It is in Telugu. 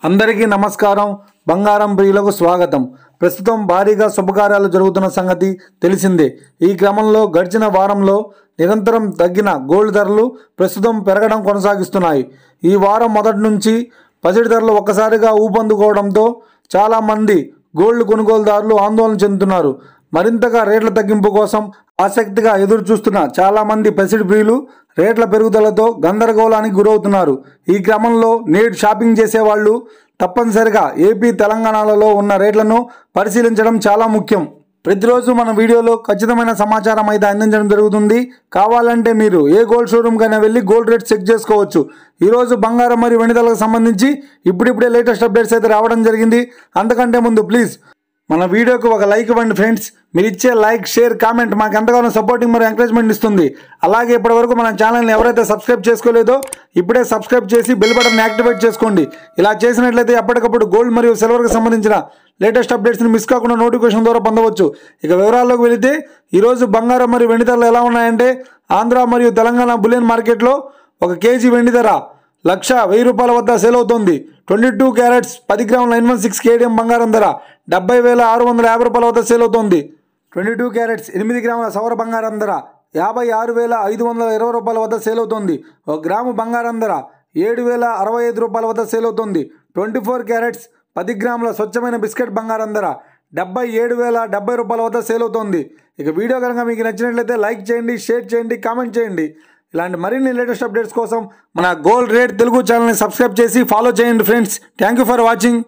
అందరికీ నమస్కారం. బంగారం ప్రియులకు స్వాగతం. ప్రస్తుతం భారీగా శుభకార్యాలు జరుగుతున్న సంగతి తెలిసిందే. ఈ క్రమంలో గడిచిన వారంలో నిరంతరం తగ్గిన గోల్డ్ ధరలు ప్రస్తుతం పెరగడం కొనసాగిస్తున్నాయి. ఈ వారం మొదటి నుంచి పసిడి ధరలు ఒక్కసారిగా ఊపందుకోవడంతో చాలామంది గోల్డ్ కొనుగోలుదారులు ఆందోళన చెందుతున్నారు. మరింతగా రేట్ల తగ్గింపు కోసం ఆసక్తిగా ఎదురు చూస్తున్న చాలామంది పసిడి ప్రియులు రేట్ల పెరుగుదలతో గందరగోళానికి గురవుతున్నారు. ఈ క్రమంలో నేడు షాపింగ్ చేసేవాళ్ళు తప్పనిసరిగా ఏపీ, తెలంగాణలలో ఉన్న రేట్లను పరిశీలించడం చాలా ముఖ్యం. ప్రతిరోజు మన వీడియోలో ఖచ్చితమైన సమాచారం అయితే అందించడం జరుగుతుంది. కావాలంటే మీరు ఏ గోల్డ్ షోరూమ్ కైనా వెళ్ళి గోల్డ్ రేట్ చెక్ చేసుకోవచ్చు. ఈరోజు బంగారం మరియు వెండి ధరలకు సంబంధించి ఇప్పుడిప్పుడే లేటెస్ట్ అప్డేట్స్ అయితే రావడం జరిగింది. అంతకంటే ముందు ప్లీజ్ మన వీడియోకి ఒక లైక్ ఇవ్వండి ఫ్రెండ్స్. మీరు ఇచ్చే లైక్, షేర్, కామెంట్ మాకు ఎంతగానో సపోర్టింగ్ మరియు ఎంకరేజ్మెంట్ ఇస్తుంది. అలాగే ఇప్పటివరకు మన ఛానల్ని ఎవరైతే సబ్స్క్రైబ్ చేసుకోలేదో ఇప్పుడే సబ్స్క్రైబ్ చేసి బెల్ బటన్ యాక్టివేట్ చేసుకోండి. ఇలా చేసినట్లయితే ఎప్పటికప్పుడు గోల్డ్ మరియు సిల్వర్కి సంబంధించిన లేటెస్ట్ అప్డేట్స్ని మిస్ కాకుండా నోటిఫికేషన్ ద్వారా పొందవచ్చు. ఇక వివరాల్లోకి వెళితే ఈరోజు బంగారం మరియు వెండి ధరలు ఎలా ఉన్నాయంటే, ఆంధ్ర మరియు తెలంగాణ బులియన్ మార్కెట్లో 1 కేజీ వెండి ధర 1,1000 వద్ద సేల్ అవుతోంది. 22 క్యారెట్స్ 10 గ్రాముల 916 కేడిఎం బంగారం ధర 70,650 వద్ద సేల్ అవుతోంది. 22 క్యారెట్స్ 8 గ్రాముల సౌర బంగారం ధర 56,520 వద్ద సేల్ అవుతోంది. 1 గ్రాము బంగారం ధర 7,065 వద్ద సేల్ అవుతోంది. 24 క్యారెట్స్ 10 గ్రాముల స్వచ్ఛమైన బిస్కెట్ బంగారం ధర 77,070 వద్ద సేల్ అవుతోంది. ఇక వీడియో కనుక మీకు నచ్చినట్లయితే లైక్ చేయండి, షేర్ చేయండి, కామెంట్ చేయండి. ఇలాంటి మరిన్ని లేటెస్ట్ అప్డేట్స్ కోసం మన గోల్డ్ రేట్ తెలుగు ఛానల్ని సబ్స్క్రైబ్ చేసి ఫాలో చేయండి friends. Thank you for watching.